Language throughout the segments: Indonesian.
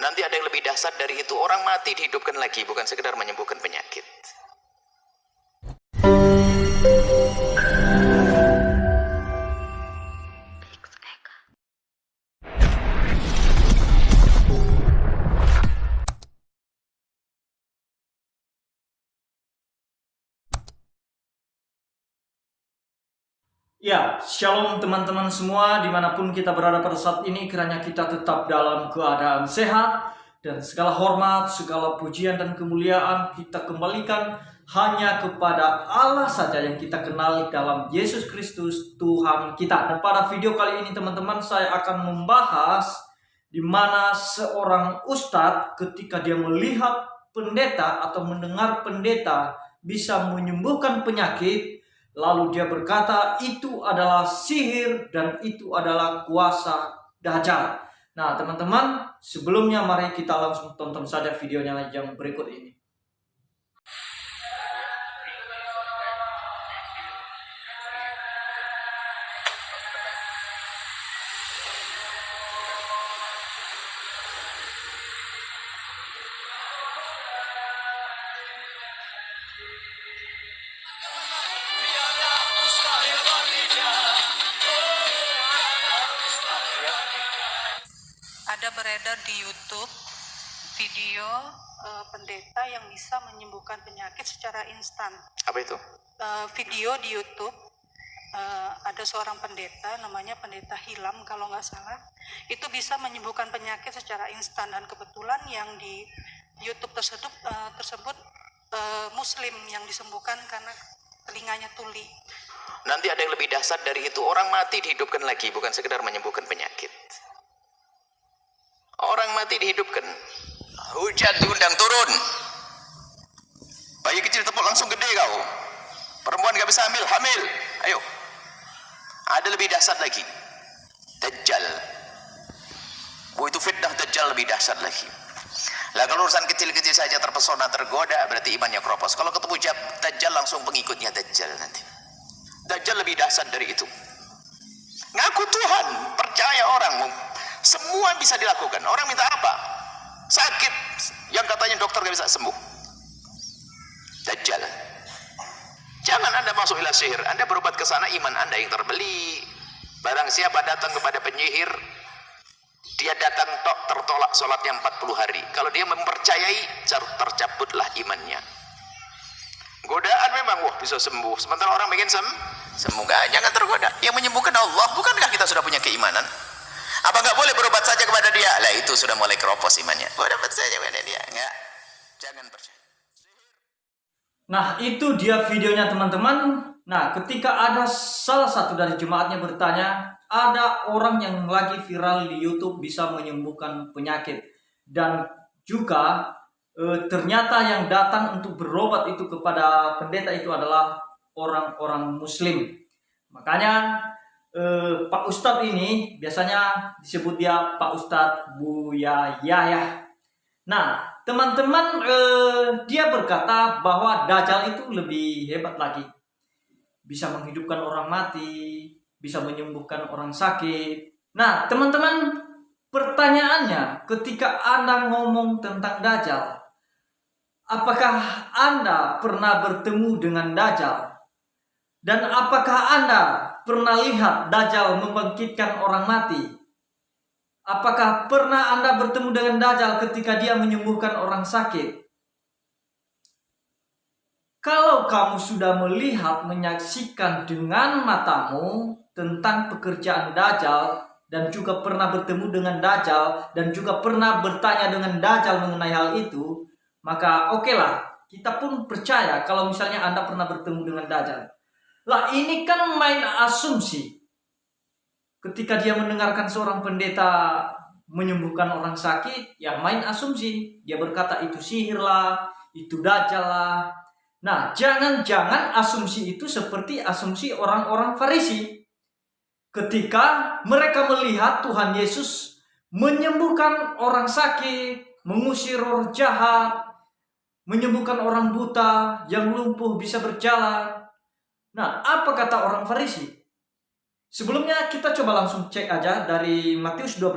Nanti ada yang lebih dahsyat dari itu. Orang mati dihidupkan lagi, bukan sekedar menyembuhkan penyakit. Ya, shalom teman-teman semua dimanapun kita berada pada saat ini, kiranya kita tetap dalam keadaan sehat dan segala hormat, segala pujian dan kemuliaan kita kembalikan hanya kepada Allah saja yang kita kenal dalam Yesus Kristus Tuhan kita. Dan pada video kali ini teman-teman, saya akan membahas di mana seorang ustadz ketika dia melihat pendeta atau mendengar pendeta bisa menyembuhkan penyakit, lalu dia berkata itu adalah sihir dan itu adalah kuasa Dajjal. Nah teman-teman, sebelumnya mari kita langsung tonton saja videonya yang berikut ini. Ada beredar di YouTube video pendeta yang bisa menyembuhkan penyakit secara instan. Apa itu? Video di YouTube ada seorang pendeta, namanya pendeta Hilam kalau nggak salah, itu bisa menyembuhkan penyakit secara instan, dan kebetulan yang di YouTube tersebut Muslim yang disembuhkan karena telinganya tuli. Nanti ada yang lebih dahsyat dari itu. Orang mati dihidupkan lagi, bukan sekedar menyembuhkan penyakit. Orang mati dihidupkan. Hujan diundang turun. Bayi kecil tepuk langsung gede kau. Perempuan gak bisa hamil, hamil. Ayo. Ada lebih dahsyat lagi. Dajjal. Oh, itu fitnah Dajjal lebih dahsyat lagi. Lah kalau urusan kecil-kecil saja terpesona, tergoda, berarti imannya keropos. Kalau ketemu Dajjal langsung pengikutnya Dajjal nanti. Dajjal lebih dahsyat dari itu. Ngaku Tuhan, percaya orang, semua bisa dilakukan. Orang minta apa? Sakit yang katanya dokter gak bisa sembuh. Dajjal. Jangan Anda masuk ila sihir. Anda berobat ke sana, iman Anda yang terbeli. Barang siapa datang kepada penyihir, dia datang tertolak sholatnya 40 hari. Kalau dia mempercayai, tercabutlah imannya. Godaan memang bisa sembuh, sementara orang pengen sembuh. Jangan tergoda. Yang menyembuhkan Allah. Bukankah kita sudah punya keimanan? Apa nggak boleh berobat saja kepada dia? Lah itu sudah mulai keropos imannya. Berobat saja kepada dia. Enggak. Jangan percaya. Nah itu dia videonya teman-teman. Nah ketika ada salah satu dari jemaatnya bertanya, ada orang yang lagi viral di YouTube bisa menyembuhkan penyakit, dan juga ternyata yang datang untuk berobat itu kepada pendeta itu adalah orang-orang Muslim. Makanya Pak Ustadz ini biasanya disebut dia Pak Ustadz Buya Yahya. Nah teman-teman, dia berkata bahwa Dajjal itu lebih hebat lagi, bisa menghidupkan orang mati, bisa menyembuhkan orang sakit. Nah teman-teman, pertanyaannya ketika Anda ngomong tentang Dajjal, apakah Anda pernah bertemu dengan Dajjal? Dan apakah Anda pernah lihat Dajjal membangkitkan orang mati? Apakah pernah Anda bertemu dengan Dajjal ketika dia menyembuhkan orang sakit? Kalau kamu sudah melihat, menyaksikan dengan matamu tentang pekerjaan Dajjal, dan juga pernah bertemu dengan Dajjal, dan juga pernah bertanya dengan Dajjal mengenai hal itu, maka okelah, kita pun percaya kalau misalnya Anda pernah bertemu dengan Dajjal. Lah ini kan main asumsi. Ketika dia mendengarkan seorang pendeta menyembuhkan orang sakit, ya main asumsi. Dia berkata itu sihir lah, itu Dajjal lah. Nah jangan-jangan asumsi itu seperti asumsi orang-orang Farisi. Ketika mereka melihat Tuhan Yesus menyembuhkan orang sakit, mengusir roh jahat, menyembuhkan orang buta, yang lumpuh bisa berjalan. Nah, apa kata orang Farisi? Sebelumnya kita coba langsung cek aja dari Matius 12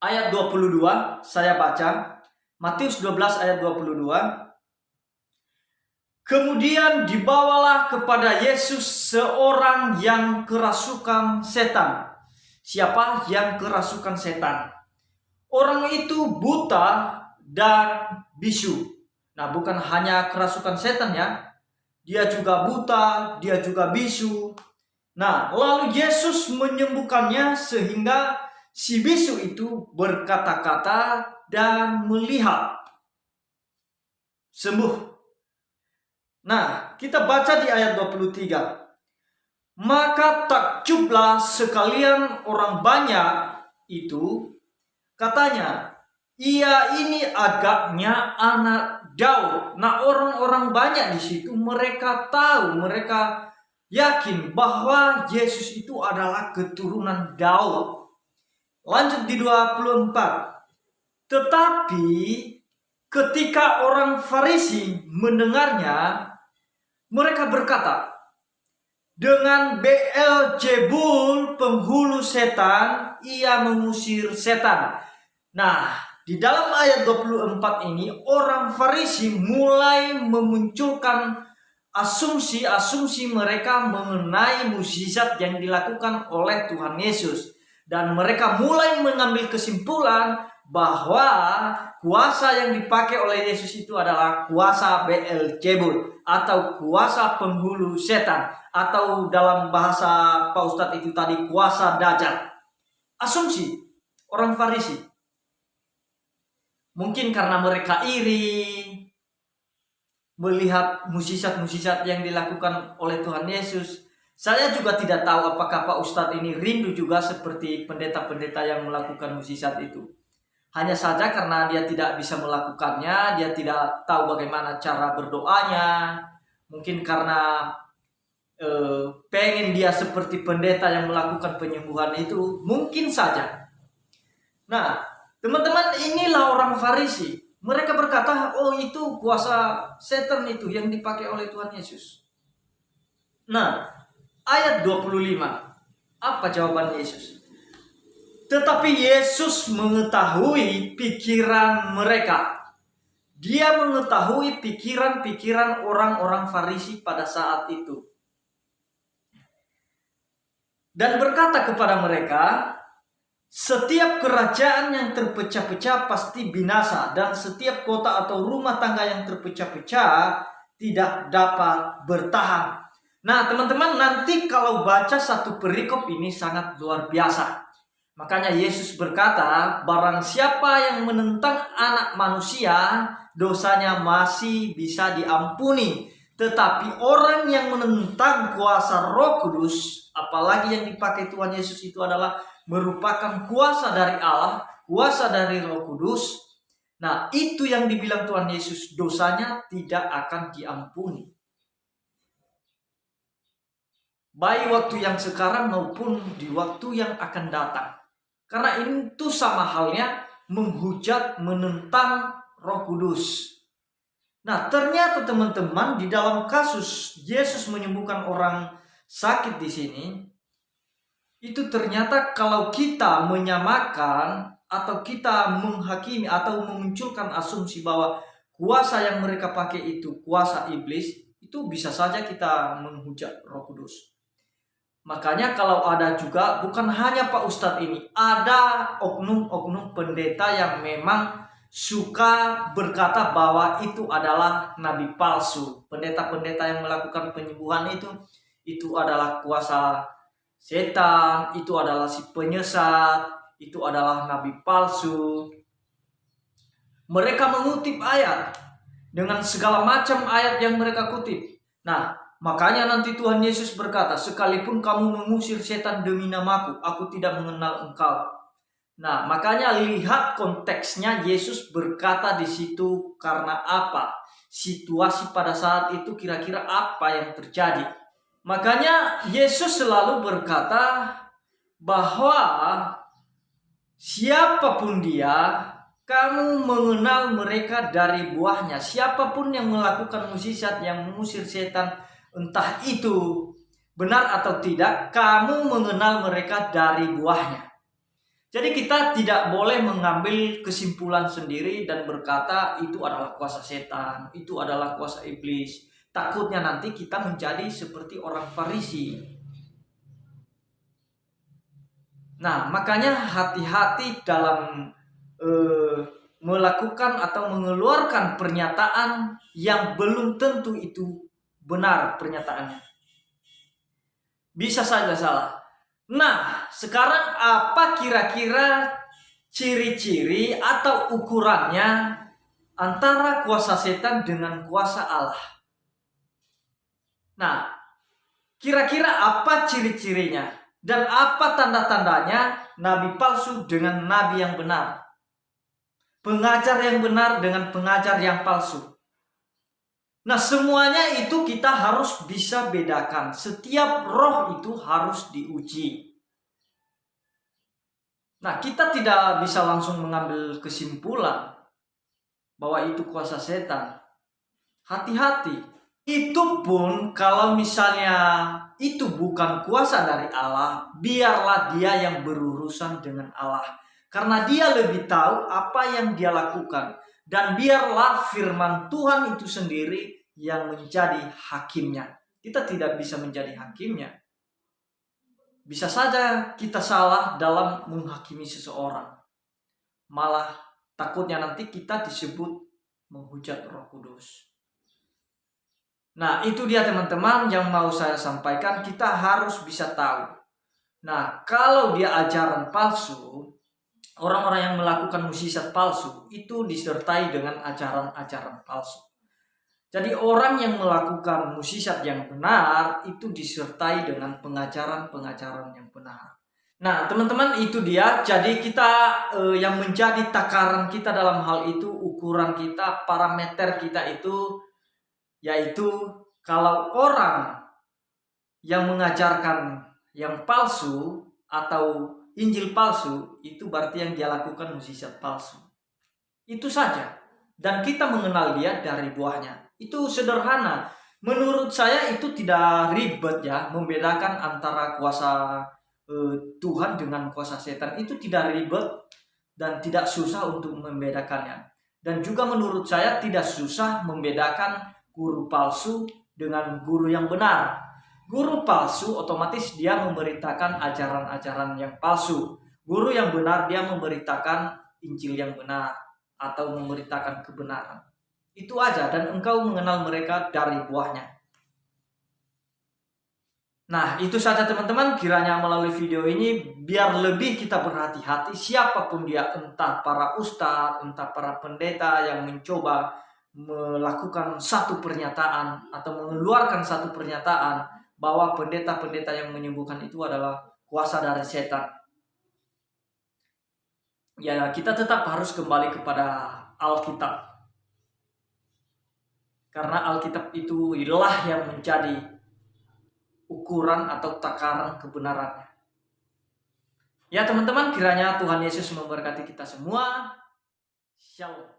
ayat 22, saya baca. Matius 12 ayat 22. Kemudian dibawalah kepada Yesus seorang yang kerasukan setan. Siapa yang kerasukan setan? Orang itu buta dan bisu. Nah, bukan hanya kerasukan setan ya. Dia juga buta, dia juga bisu. Nah, lalu Yesus menyembuhkannya sehingga si bisu itu berkata-kata dan melihat. Sembuh. Nah, kita baca di ayat 23. Maka takjublah sekalian orang banyak itu, katanya, ia ini agaknya anak Daud. Nah, orang-orang banyak di situ, mereka tahu, mereka yakin bahwa Yesus itu adalah keturunan Daud. Lanjut di 24. Tetapi ketika orang Farisi mendengarnya, mereka berkata, dengan Beelzebul penghulu setan, ia mengusir setan. Nah, di dalam ayat 24 ini, orang Farisi mulai memunculkan asumsi-asumsi mereka mengenai mukjizat yang dilakukan oleh Tuhan Yesus. Dan mereka mulai mengambil kesimpulan bahwa kuasa yang dipakai oleh Yesus itu adalah kuasa Beelzebul atau kuasa penghulu setan, atau dalam bahasa Pak Ustadz itu tadi kuasa Dajjal. Asumsi orang Farisi. Mungkin karena mereka iri melihat mukjizat-mukjizat yang dilakukan oleh Tuhan Yesus. Saya juga tidak tahu apakah Pak Ustadz ini rindu juga seperti pendeta-pendeta yang melakukan mukjizat itu. Hanya saja karena dia tidak bisa melakukannya, dia tidak tahu bagaimana cara berdoanya. Mungkin karena pengen dia seperti pendeta yang melakukan penyembuhan itu, mungkin saja. Nah, teman-teman, inilah orang Farisi. Mereka berkata, oh itu kuasa setan itu yang dipakai oleh Tuhan Yesus. Nah, ayat 25. Apa jawaban Yesus? Tetapi Yesus mengetahui pikiran mereka. Dia mengetahui pikiran-pikiran orang-orang Farisi pada saat itu. Dan berkata kepada mereka, setiap kerajaan yang terpecah-pecah pasti binasa, dan setiap kota atau rumah tangga yang terpecah-pecah tidak dapat bertahan. Nah, teman-teman, nanti kalau baca satu perikop ini sangat luar biasa. Makanya Yesus berkata, barang siapa yang menentang anak manusia, dosanya masih bisa diampuni. Tetapi orang yang menentang kuasa Roh Kudus, apalagi yang dipakai Tuhan Yesus itu adalah merupakan kuasa dari Allah, kuasa dari Roh Kudus. Nah, itu yang dibilang Tuhan Yesus, dosanya tidak akan diampuni. Baik waktu yang sekarang maupun di waktu yang akan datang. Karena itu sama halnya menghujat, menentang Roh Kudus. Nah, ternyata teman-teman, di dalam kasus Yesus menyembuhkan orang sakit di sini, itu ternyata kalau kita menyamakan atau kita menghakimi atau memunculkan asumsi bahwa kuasa yang mereka pakai itu kuasa iblis, itu bisa saja kita menghujat Roh Kudus. Makanya kalau ada juga, bukan hanya Pak Ustadz ini, ada oknum-oknum pendeta yang memang suka berkata bahwa itu adalah nabi palsu. Pendeta-pendeta yang melakukan penyembuhan itu adalah kuasa setan, itu adalah si penyesat, itu adalah nabi palsu. Mereka mengutip ayat dengan segala macam ayat yang mereka kutip. Nah, makanya nanti Tuhan Yesus berkata, sekalipun kamu mengusir setan demi namaku, aku tidak mengenal engkau. Nah, makanya lihat konteksnya, Yesus berkata di situ karena apa? Situasi pada saat itu kira-kira apa yang terjadi? Makanya Yesus selalu berkata bahwa siapapun dia, kamu mengenal mereka dari buahnya. Siapapun yang melakukan mukjizat yang mengusir setan, entah itu benar atau tidak, kamu mengenal mereka dari buahnya. Jadi kita tidak boleh mengambil kesimpulan sendiri dan berkata itu adalah kuasa setan, itu adalah kuasa iblis. Takutnya nanti kita menjadi seperti orang Farisi. Nah, makanya hati-hati dalam melakukan atau mengeluarkan pernyataan yang belum tentu itu benar pernyataannya. Bisa saja salah. Nah, sekarang apa kira-kira ciri-ciri atau ukurannya antara kuasa setan dengan kuasa Allah? Nah, kira-kira apa ciri-cirinya dan apa tanda-tandanya nabi palsu dengan nabi yang benar? Pengajar yang benar dengan pengajar yang palsu. Nah, semuanya itu kita harus bisa bedakan. Setiap roh itu harus diuji. Nah, kita tidak bisa langsung mengambil kesimpulan bahwa itu kuasa setan. Hati-hati. Itu pun kalau misalnya itu bukan kuasa dari Allah, biarlah dia yang berurusan dengan Allah. Karena dia lebih tahu apa yang dia lakukan. Dan biarlah firman Tuhan itu sendiri yang menjadi hakimnya. Kita tidak bisa menjadi hakimnya. Bisa saja kita salah dalam menghakimi seseorang. Malah takutnya nanti kita disebut menghujat Roh Kudus. Nah, itu dia teman-teman yang mau saya sampaikan. Kita harus bisa tahu. Nah, kalau dia ajaran palsu, orang-orang yang melakukan mukjizat palsu itu disertai dengan ajaran-ajaran palsu. Jadi orang yang melakukan mukjizat yang benar itu disertai dengan pengajaran-pengajaran yang benar. Nah, teman-teman, itu dia. Jadi kita yang menjadi takaran kita dalam hal itu, ukuran kita, parameter kita itu, yaitu kalau orang yang mengajarkan yang palsu atau Injil palsu, itu berarti yang dia lakukan mukjizat palsu. Itu saja. Dan kita mengenal dia dari buahnya. Itu sederhana. Menurut saya itu tidak ribet ya, membedakan antara kuasa Tuhan dengan kuasa setan. Itu tidak ribet dan tidak susah untuk membedakannya. Dan juga menurut saya tidak susah membedakan guru palsu dengan guru yang benar. Guru palsu otomatis dia memberitakan ajaran-ajaran yang palsu. Guru yang benar dia memberitakan Injil yang benar atau memberitakan kebenaran. Itu aja, dan engkau mengenal mereka dari buahnya. Nah, itu saja teman-teman, kiranya melalui video ini biar lebih kita berhati-hati siapapun dia, entah para ustadz, entah para pendeta yang mencoba melakukan satu pernyataan atau mengeluarkan satu pernyataan bahwa pendeta-pendeta yang menyembuhkan itu adalah kuasa dari setan. Ya, kita tetap harus kembali kepada Alkitab. Karena Alkitab itu adalah yang menjadi ukuran atau takaran kebenarannya. Ya teman-teman, kiranya Tuhan Yesus memberkati kita semua. Shalom.